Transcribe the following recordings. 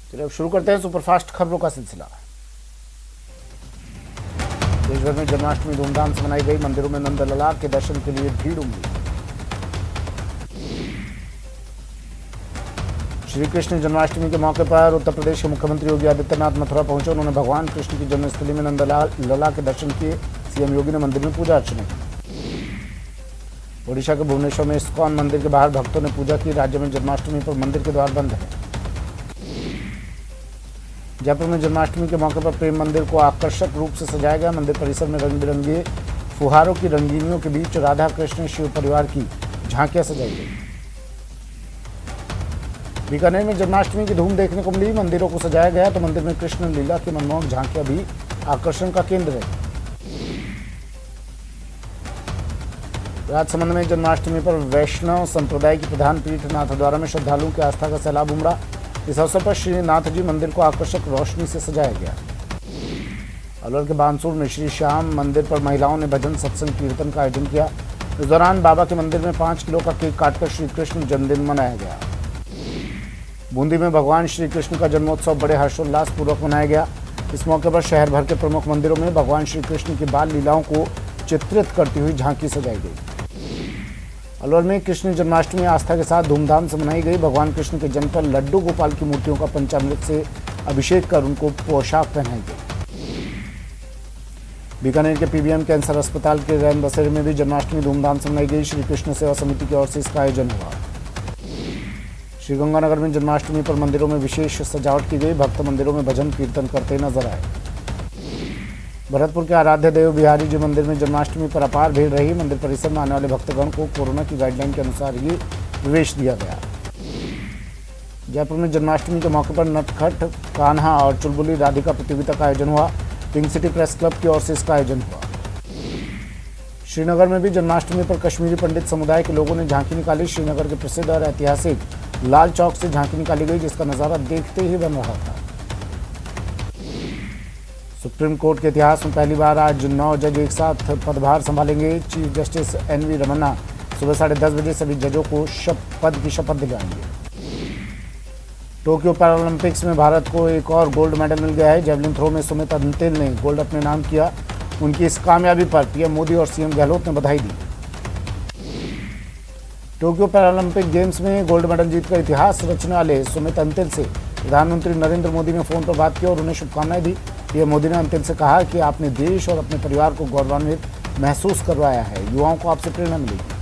चलिए अब शुरू करते हैं सुपरफास्ट खबरों का सिलसिला। देश भर में जन्माष्टमी धूमधाम से मनाई गई। मंदिरों में नंदलाला के दर्शन के लिए भीड़ उमड़ी। श्री कृष्ण जन्माष्टमी के मौके पर उत्तर प्रदेश के मुख्यमंत्री योगी आदित्यनाथ मथुरा पहुंचे। उन्होंने भगवान कृष्ण की जन्मस्थली में नंदलाला के दर्शन किए। सीएम योगी ने मंदिर में पूजा अर्चना की। ओडिशा के भुवनेश्वर में इस्कॉन मंदिर के बाहर भक्तों ने पूजा की। राज्य में जन्माष्टमी पर मंदिर के द्वार बंद हैं। जयपुर में जन्माष्टमी के मौके पर प्रेम मंदिर को आकर्षक रूप से सजाया गया। मंदिर परिसर में रंग बिरंगे फुहारों की रंगीनियों के बीच राधा कृष्ण शिव परिवार की झांकियां सजाई गई। बीकानेर में जन्माष्टमी की धूम देखने को मिली। मंदिरों को सजाया गया तो मंदिर में कृष्ण लीला की मनमोहक झांकियां भी आकर्षण का केंद्र है। राजसमंद में जन्माष्टमी पर वैष्णव संप्रदाय की प्रधान पीठ नाथद्वारा में श्रद्धालुओं की आस्था का सैलाब उमड़ा। इस अवसर पर श्रीनाथ जी मंदिर को आकर्षक रोशनी से सजाया गया। अलवर के बानसूर में श्री श्याम मंदिर पर महिलाओं ने भजन सत्संग कीर्तन का आयोजन किया। इस दौरान बाबा के मंदिर में 5 किलो का केक काटकर श्री कृष्ण जन्मदिन मनाया गया। बूंदी में भगवान श्री कृष्ण का जन्मोत्सव बड़े हर्षोल्लास पूर्वक मनाया गया। इस मौके पर शहर भर के प्रमुख मंदिरों में भगवान श्री कृष्ण की बाल लीलाओं को चित्रित करती हुई झांकी सजाई गई। अलवर में कृष्ण जन्माष्टमी आस्था के साथ धूमधाम से मनाई गई। भगवान कृष्ण के जन्म पर लड्डू गोपाल की मूर्तियों का पंचामृत से अभिषेक कर उनको पोशाक पहनाई गई। बीकानेर के पीबीएम कैंसर अस्पताल के रैन बसेरे में भी जन्माष्टमी धूमधाम से मनाई गई। श्री कृष्ण सेवा समिति की ओर से इसका आयोजन हुआ। श्रीगंगानगर में जन्माष्टमी पर मंदिरों में विशेष सजावट की गई। भक्त मंदिरों में भजन कीर्तन करते नजर आए। भरतपुर के आराध्य देव बिहारी जी मंदिर में जन्माष्टमी पर अपार भीड़ रही। मंदिर परिसर में आने वाले भक्तगण को कोरोना की गाइडलाइन के अनुसार ही प्रवेश दिया गया। जयपुर में जन्माष्टमी के मौके पर नटखट कान्हा और चुलबुली राधिका प्रतियोगिता का आयोजन हुआ। पिंक सिटी प्रेस क्लब की ओर से इसका आयोजन हुआ। श्रीनगर में भी जन्माष्टमी पर कश्मीरी पंडित समुदाय के लोगों ने झांकी निकाली। श्रीनगर के प्रसिद्ध और ऐतिहासिक लाल चौक से झांकी निकाली गई, जिसका नजारा देखते ही बन रहा था। सुप्रीम कोर्ट के इतिहास में पहली बार आज 9 जज एक साथ पदभार संभालेंगे। चीफ जस्टिस एनवी रमन्ना सुबह 10:30 बजे सभी जजों को पद की शपथ दिलाएंगे। टोक्यो पैरालंपिक्स में भारत को एक और गोल्ड मेडल मिल गया है। जेवलिन थ्रो में सुमित अंतिल ने गोल्ड अपने नाम किया। उनकी इस कामयाबी पर पीएम मोदी और सीएम गहलोत ने बधाई दी। टोक्यो पैरालंपिक गेम्स में गोल्ड मेडल जीतकर इतिहास रचने वाले सुमित अंतिल से प्रधानमंत्री नरेंद्र मोदी ने फोन पर बात की और उन्हें शुभकामनाएं दी। पीएम मोदी ने अंतिल से कहा कि आपने देश और अपने परिवार को गौरवान्वित महसूस करवाया है। युवाओं को आपसे प्रेरणा मिलेगी।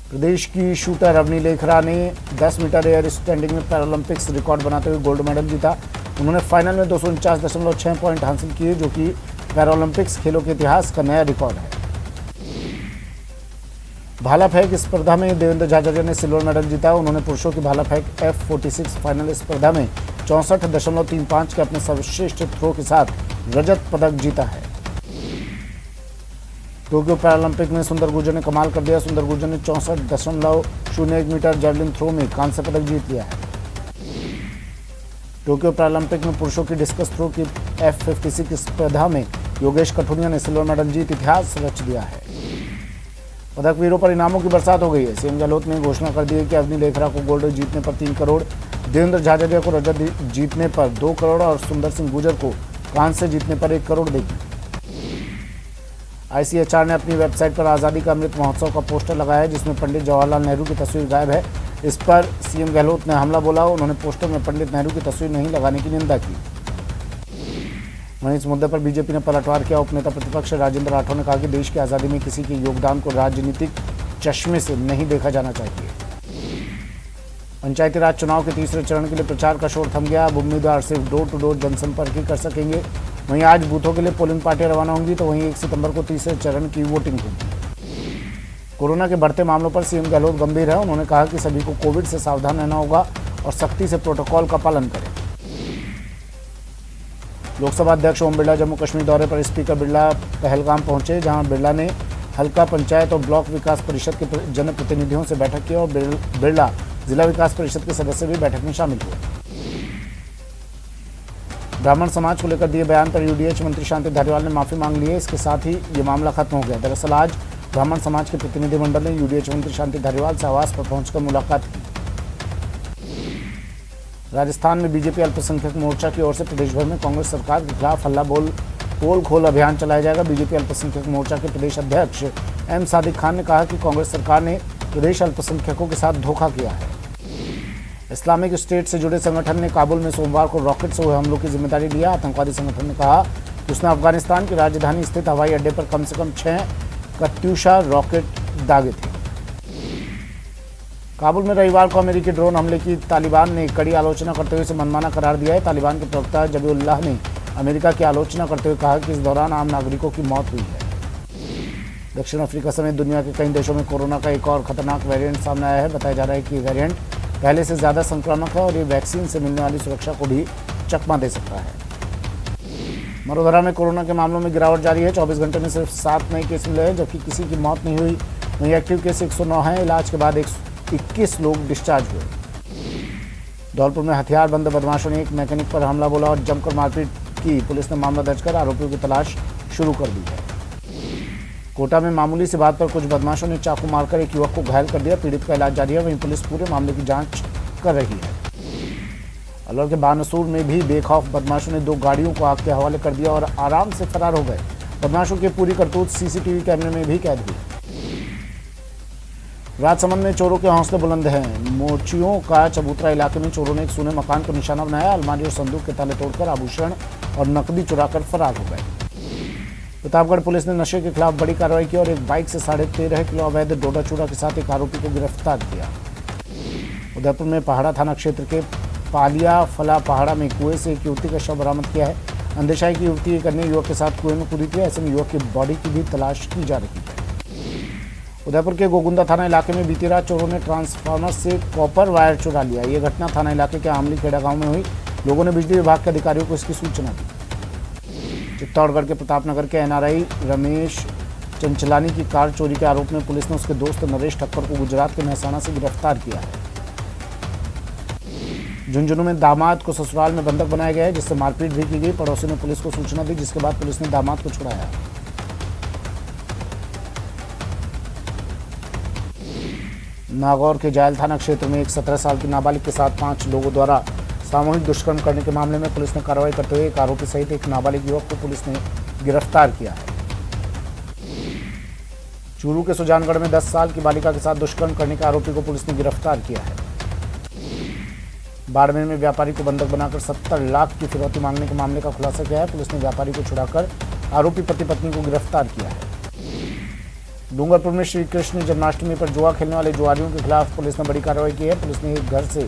प्रदेश की शूटर अवनी लेखरा ने 10 मीटर एयर स्टैंडिंग में पैरालंपिक्स रिकॉर्ड बनाते हुए गोल्ड मेडल जीता। उन्होंने फाइनल में 249.6 पॉइंट हासिल किए, जो कि पैरालंपिक्स खेलों के इतिहास का नया रिकॉर्ड है। भाला फेंक स्पर्धा में देवेंद्र झाझरिया ने सिल्वर मेडल जीता। उन्होंने पुरुषों की भाला फेंक F46 फाइनल स्पर्धा में 64.35 के अपने सर्वश्रेष्ठ थ्रो के साथ रजत पदक जीता है। टोक्यो पैरालंपिक में सुंदर गुर्जर ने कमाल कर दिया। सुंदर गुर्जर ने 64.01 मीटर जेवलिन थ्रो में कांस्य पदक जीत लिया है। टोक्यो पैरालंपिक में पुरुषों की डिस्कस थ्रो की F56 स्पर्धा में योगेश कठुनिया ने सिल्वर मेडल जीत इतिहास रच दिया है। पदक वीरों पर इनामों की बरसात हो गई है। सीएम गहलोत ने घोषणा कर दी है कि अवनी लेखरा को गोल्ड जीतने पर 3 करोड़, देवेंद्र झाझरिया को रजत जीतने पर 2 करोड़ और सुंदर सिंह गुर्जर को कांस्य जीतने पर 1 करोड़ देगी। आईसीएचआर ने अपनी वेबसाइट पर आज़ादी का अमृत महोत्सव का पोस्टर लगाया है, जिसमें पंडित जवाहरलाल नेहरू की तस्वीर गायब है। इस पर सीएम गहलोत ने हमला बोला। उन्होंने पोस्टर में पंडित नेहरू की तस्वीर नहीं लगाने की निंदा की। वहीं इस मुद्दे पर बीजेपी ने पलटवार किया। उपनेता प्रतिपक्ष राजेंद्र राठौर ने कहा कि देश की आज़ादी में किसी के योगदान को राजनीतिक चश्मे से नहीं देखा जाना चाहिए। पंचायती राज चुनाव के तीसरे चरण के लिए प्रचार का शोर थम गया। अब उम्मीदवार सिर्फ डोर टू डोर जनसंपर्क ही कर सकेंगे। वहीं आज बूथों के लिए पोलिंग पार्टियां रवाना होंगी, तो वहीं 1 सितंबर को तीसरे चरण की वोटिंग होगी। कोरोना के बढ़ते मामलों पर सीएम गहलोत गंभीर है। उन्होंने कहा कि सभी को कोविड से सावधान रहना होगा और सख्ती से प्रोटोकॉल का पालन करें। लोकसभा अध्यक्ष ओम बिरला जम्मू कश्मीर दौरे पर स्पीकर बिरला पहलगाम पहुंचे, जहां बिरला ने हल्का पंचायत और ब्लॉक विकास परिषद के जनप्रतिनिधियों से बैठक की और बिरला जिला विकास परिषद के सदस्य भी बैठक में शामिल हुए। ब्राह्मण समाज को लेकर दिए बयान पर यूडीएच मंत्री शांति धारीवाल ने माफी मांग ली है। इसके साथ ही ये मामला खत्म हो गया। दरअसल आज ब्राह्मण समाज के प्रतिनिधिमंडल ने यूडीएच मंत्री शांति धारीवाल से आवास पर पहुंचकर मुलाकात की। राजस्थान में बीजेपी अल्पसंख्यक मोर्चा की ओर से प्रदेश भर में कांग्रेस सरकार के खिलाफ हल्ला बोल पोल खोल अभियान चलाया जाएगा। बीजेपी अल्पसंख्यक मोर्चा के प्रदेश अध्यक्ष एम सादिक खान ने कहा कि कांग्रेस सरकार ने प्रदेश अल्पसंख्यकों के साथ धोखा किया है। इस्लामिक स्टेट से जुड़े संगठन ने काबुल में सोमवार को रॉकेट से हुए हमलों की जिम्मेदारी लिया। आतंकवादी संगठन ने कहा कि उसने अफगानिस्तान की राजधानी स्थित हवाई अड्डे पर कम से कम 6 कत्यूशा रॉकेट दागे थे। काबुल में रविवार को अमेरिकी ड्रोन हमले की तालिबान ने कड़ी आलोचना करते हुए इसे मनमाना करार दिया है। तालिबान के प्रवक्ता जबीउल्लाह ने अमेरिका की आलोचना करते हुए कहा कि इस दौरान आम नागरिकों की मौत हुई है। दक्षिण अफ्रीका समेत दुनिया के कई देशों में कोरोना का एक और खतरनाक वेरिएंट सामने आया है। बताया जा रहा है कि वेरिएंट पहले से ज़्यादा संक्रामक है और ये वैक्सीन से मिलने वाली सुरक्षा को भी चकमा दे सकता है। मरोधरा में कोरोना के मामलों में गिरावट जारी है। 24 घंटे में सिर्फ 7 नए केस मिले हैं, जबकि किसी की मौत नहीं हुई। वहीं एक्टिव केस 109 हैं। इलाज के बाद 21 लोग डिस्चार्ज हुए। धौलपुर में हथियारबंद बदमाशों ने एक मैकेनिक पर हमला बोला और जमकर मारपीट की। पुलिस ने मामला दर्ज कर आरोपियों की तलाश शुरू कर दी है। कोटा में मामूली सी बात पर कुछ बदमाशों ने चाकू मारकर एक युवक को घायल कर दिया। पीड़ित का इलाज जारी है। वहीं पुलिस पूरे मामले की जांच कर रही है। अलवर के बानसूर में भी बेखौफ बदमाशों ने 2 गाड़ियों को आग के हवाले कर दिया और आराम से फरार हो गए। बदमाशों की पूरी करतूत सीसीटीवी कैमरे में भी कैद हुई। राजसमंद में चोरों के हौसले बुलंद हैं। मोचियों का चबूतरा इलाके में चोरों ने एक सूने मकान को निशाना बनाया। अलमारी और संदूक के ताले तोड़कर आभूषण और नकदी चुराकर फरार हो गए। प्रतापगढ़ पुलिस ने नशे के खिलाफ बड़ी कार्रवाई की और एक बाइक से 13.5 किलो अवैध डोडा चूरा के साथ एक आरोपी को गिरफ्तार किया। उदयपुर में पहाड़ा थाना क्षेत्र के पालिया फला पहाड़ा में कुएं से एक युवती का शव बरामद किया है। अंदेशाई की युवती एक अन्य युवक के साथ कुएं में कूदी थी। ऐसे में युवक की बॉडी की भी तलाश की जा रही है। उदयपुर के गोगुंदा थाना इलाके में बीती रात चोरों ने ट्रांसफार्मर से कॉपर वायर चुरा लिया। ये घटना थाना इलाके के आमली खेड़ा गांव में हुई। लोगों ने बिजली विभाग के अधिकारियों को इसकी सूचना दी। चित्तौड़गढ़ के प्रतापनगर के एनआरआई रमेश चंचलानी की कार चोरी के आरोप में पुलिस ने उसके दोस्त नरेश ठक्कर को गुजरात के मेहसाणा से गिरफ्तार किया है। झुंझुनू में दामाद को ससुराल में बंधक बनाया गया है, जिससे मारपीट भी की गई। पड़ोसी ने पुलिस को सूचना दी, जिसके बाद पुलिस ने दामाद को छुड़ाया। नागौर के जायल थाना क्षेत्र में एक 17 साल की नाबालिग के साथ 5 लोगों द्वारा सामूहिक दुष्कर्म करने के मामले में पुलिस ने कार्रवाई करते हुए एक आरोपी सहित एक नाबालिग युवक को पुलिस ने गिरफ्तार किया है। चूरू के सुजानगढ़ में 10 साल की बालिका के साथ दुष्कर्म करने के आरोपी को पुलिस ने गिरफ्तार किया है। बाड़मेर में व्यापारी को बंधक बनाकर 70 लाख की फिरौती मांगने के मामले का खुलासा किया है। पुलिस ने व्यापारी को छुड़ाकर आरोपी पति पत्नी को गिरफ्तार किया है। डूंगरपुर में श्री कृष्ण जन्माष्टमी पर जुआ खेलने वाले जुआरियों के खिलाफ पुलिस ने बड़ी कार्रवाई की है। पुलिस ने एक घर से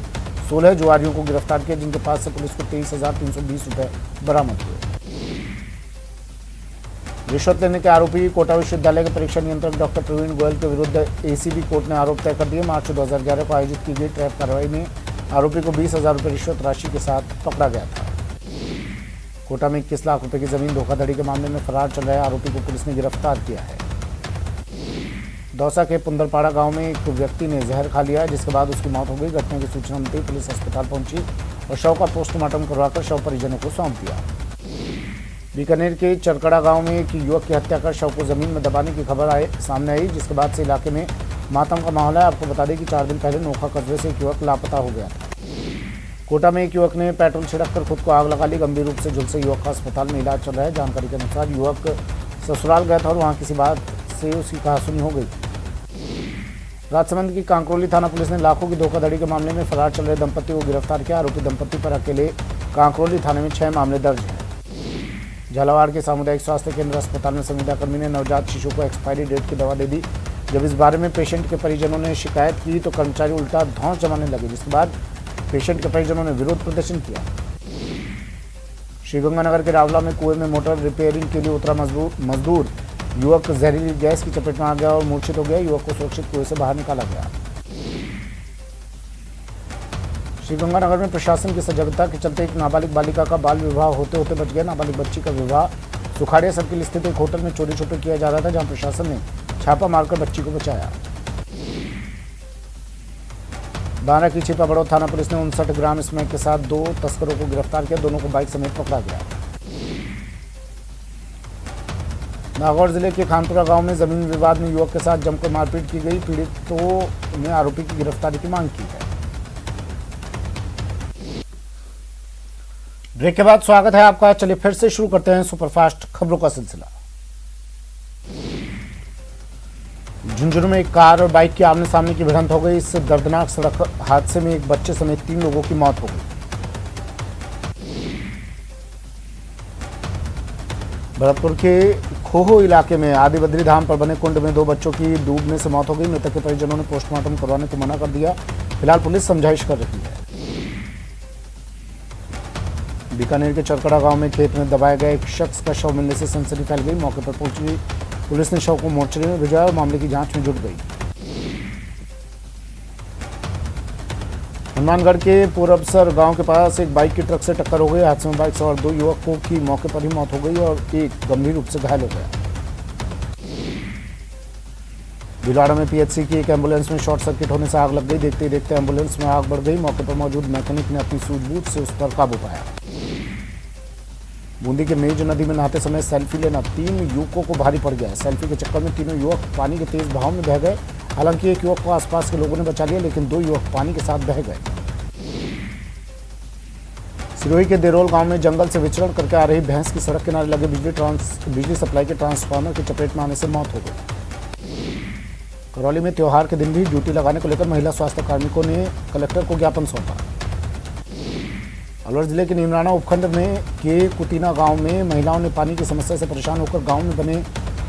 16 जुआरियों को गिरफ्तार किया, जिनके पास से पुलिस को 23,320 रुपए बरामद हुए। रिश्वत लेने के आरोपी कोटा विश्वविद्यालय के परीक्षा नियंत्रक डॉक्टर प्रवीण गोयल के विरुद्ध एसीबी कोर्ट ने आरोप तय कर दिए। मार्च 2011 को आयोजित की गई ट्रैप कार्रवाई में आरोपी को 20,000 रुपये रिश्वत राशि के साथ पकड़ा गया था। कोटा में 21 लाख रुपए की जमीन धोखाधड़ी के मामले में फरार चल रहे आरोपी को पुलिस ने गिरफ्तार किया है। दौसा के पुंदरपाड़ा गांव में एक व्यक्ति ने जहर खा लिया, जिसके बाद उसकी मौत हो गई। घटना की सूचना मिलते ही पुलिस अस्पताल पहुंची और शव का पोस्टमार्टम करवाकर शव परिजनों को सौंप दिया। बीकानेर के चरकड़ा गांव में एक युवक की हत्या कर शव को जमीन में दबाने की खबर सामने आई, जिसके बाद से इलाके में मातम का माहौल है। आपको बता दें कि 4 दिन पहले नोखा कस्बे से एक युवक लापता हो गया था। कोटा में एक युवक ने पेट्रोल छिड़क कर खुद को आग लगा ली। गंभीर रूप से झुलसे युवक का अस्पताल में इलाज चल रहा है। जानकारी के अनुसार युवक ससुराल गया था और वहाँ किसी बात से उसकी कहासुनी हो गई। राजसमंद की कांकरोली थाना पुलिस ने लाखों की धोखाधड़ी के मामले में फरार चल रहे दंपति को गिरफ्तार किया। आरोपी दंपति पर अकेले कांकरोली थाने में 6 मामले दर्ज हैं। झालावाड़ के सामुदायिक स्वास्थ्य केंद्र अस्पताल में संविदाकर्मी ने नवजात शिशु को एक्सपायरी डेट की दवा दे दी। जब इस बारे में पेशेंट के परिजनों ने शिकायत की तो कर्मचारी उल्टा धौंस जमाने लगे, जिसके बाद पेशेंट के परिजनों ने विरोध प्रदर्शन किया। श्रीगंगानगर के रावला में कुएं में मोटर रिपेयरिंग के लिए उतरा मजदूर युवक जहरीली गैस की चपेट में आ गया और मूर्छित हो गया। युवक को सुरक्षित कुएं से बाहर निकाला गया। श्रीगंगानगर में प्रशासन की सजगता के चलते एक नाबालिग बालिका का बाल विवाह होते होते बच गया। नाबालिग बच्ची का विवाह सुखाड़िया सर्किल स्थित एक होटल में चोरी छुपे किया जा रहा था, जहां प्रशासन ने छापा मारकर बच्ची को बचाया। बांदा की छिपाबड़ौद थाना पुलिस ने 59 ग्राम स्मैक के साथ 2 तस्करों को गिरफ्तार किया। दोनों को बाइक समेत पकड़ा गया। नागौर जिले के खानपुरा गांव में जमीन विवाद में युवक के साथ जमकर मारपीट की गई। पीड़ितों ने आरोपी की गिरफ्तारी की मांग की है। ब्रेक के बाद स्वागत है आपका। चलिए फिर से शुरू करते हैं सुपरफास्ट खबरों का सिलसिला। झुंझुनू में एक कार और बाइक की आमने सामने की भिड़ंत हो गई। इस दर्दनाक सड़क हादसे में एक बच्चे समेत 3 लोगों की मौत हो गई। भरतपुर के खोहो इलाके में आदि बद्री धाम पर बने कुंड में 2 बच्चों की डूबने से मौत हो गई। मृतक के परिजनों ने पोस्टमार्टम करवाने को मना कर दिया। फिलहाल पुलिस समझाइश कर रही है। बीकानेर के चरकड़ा गांव में खेत में दबाया गया एक शख्स का शव मिलने से सनसनी फैल गई। मौके पर पहुंची पुलिस ने शव को मोर्चरी में भिजवाया और मामले की जांच में जुट गई। हनुमानगढ़ के पूरबसर गांव के पास एक बाइक की ट्रक से टक्कर हो गई। हादसे में बाइक सवार 2 युवकों की मौके पर ही मौत हो गई और एक गंभीर रूप से घायल हो गया। भिलवाड़ा में पीएचसी की एक एम्बुलेंस में शॉर्ट सर्किट होने से आग लग गई। देखते ही देखते एम्बुलेंस में आग बढ़ गई। मौके पर मौजूद मैकेनिक ने अपनी सूझबूझ से उस पर काबू पाया। बूंदी के मेज नदी में नहाते समय सेल्फी लेना 3 युवकों को भारी पड़ गया। सेल्फी के चक्कर में तीनों युवक पानी के तेज बहाव में बह गए। हालांकि एक युवक को आसपास के लोगों ने बचा लिया, लेकिन 2 युवक पानी के साथ बह गए। सिरोही के देरोल गांव में जंगल से विचरण करके आ रही भैंस की सड़क किनारे लगे बिजली सप्लाई के ट्रांसफार्मर की चपेट में आने से मौत हो गई। करौली में त्योहार के दिन भी ड्यूटी लगाने को लेकर महिला स्वास्थ्य कार्मिकों ने कलेक्टर को ज्ञापन सौंपा। अलवर जिले के नीमराना उपखंड में के कुतीना गांव में महिलाओं ने पानी की समस्या से परेशान होकर गांव में बने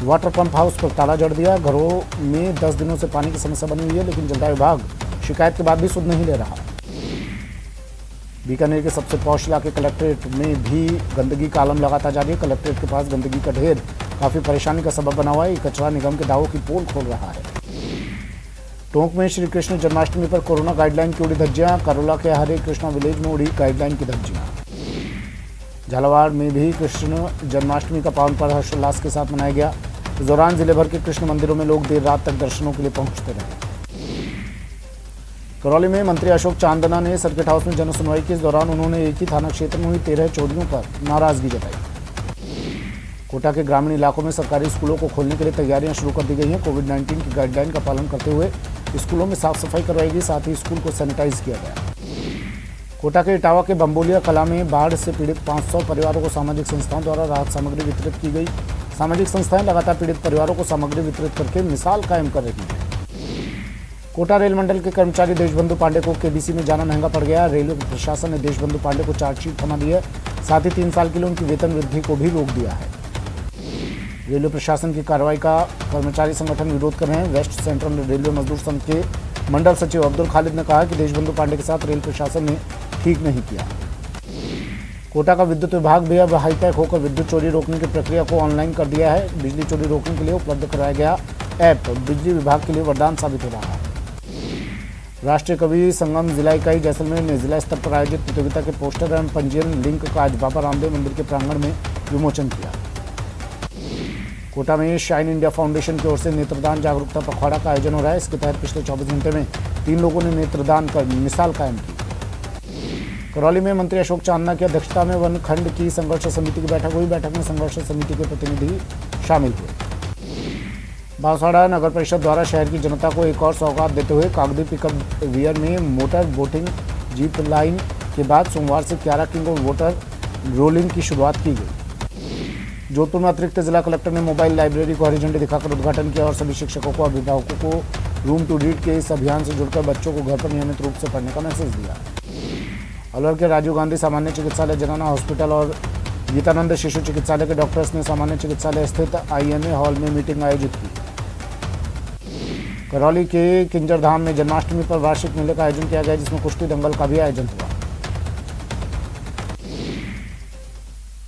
वाटर पंप हाउस पर ताला जड़ दिया। घरों में 10 दिनों से पानी की समस्या बनी हुई है, लेकिन जल विभाग शिकायत के बाद भी सुध नहीं ले रहा। बीकानेर के सबसे पौष इलाके कलेक्ट्रेट में भी गंदगी का आलम लगातार जारी है। कलेक्ट्रेट के पास गंदगी का ढेर काफी परेशानी का सबब बना हुआ है। कचरा निगम के दावों की पोल खोल रहा है। टोंक में श्री कृष्ण जन्माष्टमी पर कोरोना गाइडलाइन की उड़ी धज्जियां। करोला के हरे कृष्णा विलेज में उड़ी गाइडलाइन की धज्जियां। झालावाड़ में भी कृष्ण जन्माष्टमी का पावन पर्व हर्षोल्लास के साथ मनाया गया। इस दौरान जिले भर के कृष्ण मंदिरों में लोग देर रात तक दर्शनों के लिए पहुंचते रहे। करौली में मंत्री अशोक चांदना ने सर्किट हाउस में जनसुनवाई की। इस दौरान उन्होंने एक ही थाना क्षेत्र में हुई 13 चोरियों पर नाराजगी जताई। कोटा के ग्रामीण इलाकों में सरकारी स्कूलों को खोलने के लिए तैयारियां शुरू कर दी गई हैं। कोविड-19 की गाइडलाइन का पालन करते हुए स्कूलों में साफ सफाई करवाई गई, साथ ही स्कूल को सैनिटाइज किया गया। कोटा के इटावा के बम्बोलिया कला में बाढ़ से पीड़ित 500 परिवारों को सामाजिक संस्थाओं द्वारा राहत सामग्री वितरित की गई। सामाजिक संस्थाएं लगातार पीड़ित परिवारों को सामग्री वितरित करके मिसाल कायम कर रही है। कोटा रेल मंडल के कर्मचारी देशबंधु पांडे को केबीसी में जाना महंगा पड़ गया। रेलवे प्रशासन ने देशबंधु पांडे को चार्जशीट थमा दी है, साथ ही 3 साल के लिए उनकी वेतन वृद्धि को भी रोक दिया है। रेलवे प्रशासन की कार्रवाई का कर्मचारी संगठन विरोध कर रहे हैं। वेस्ट सेंट्रल रेलवे मजदूर संघ के मंडल सचिव अब्दुल खालिद ने कहा कि देशबंधु पांडे के साथ रेल प्रशासन ने ठीक नहीं किया। कोटा का विद्युत विभाग भी अब हाईटेक होकर विद्युत चोरी रोकने की प्रक्रिया को ऑनलाइन कर दिया है। बिजली चोरी रोकने के लिए उपलब्ध कराया गया ऐप बिजली विभाग के लिए वरदान साबित हो रहा है। राष्ट्रीय कवि संगम जिला इकाई जैसलमेर ने जिला स्तर पर आयोजित प्रतियोगिता के पोस्टर एवं पंजीयन लिंक का आज बाबा रामदेव मंदिर के प्रांगण में विमोचन किया। कोटा में शाइन इंडिया फाउंडेशन की ओर से नेत्रदान जागरूकता पखवाड़ा का आयोजन हो रहा है। इसके तहत पिछले 24 घंटे में 3 लोगों ने नेत्रदान कर मिसाल कायम की। करौली में मंत्री अशोक चांदना की अध्यक्षता में वन खंड की संघर्ष समिति की बैठक हुई। बैठक में संघर्ष समिति के प्रतिनिधि शामिल हुए। बांसवाड़ा नगर परिषद द्वारा शहर की जनता को एक और सौगात देते हुए कागदी पिकअप वियर में मोटर बोटिंग जीप लाइन के बाद सोमवार से क्यारा किंग और वाटर रोलिंग की शुरुआत की गई। जोधपुर में अतिरिक्त जिला कलेक्टर ने मोबाइल लाइब्रेरी को हरी झंडी दिखाकर उद्घाटन किया और सभी शिक्षकों को अभिभावकों को रूम टू रीड के इस अभियान से जुड़कर बच्चों को घर पर नियमित रूप से पढ़ने का मैसेज दिया। अलवर के राजीव गांधी सामान्य चिकित्सालय जनाना हॉस्पिटल और गीतानंद शिशु चिकित्सालय के डॉक्टर्स ने सामान्य चिकित्सालय स्थित IMA हॉल में मीटिंग आयोजित की। करौली के किंजर धाम में जन्माष्टमी पर वार्षिक मेले का आयोजन किया गया, जिसमें कुश्ती दंगल का भी आयोजन हुआ।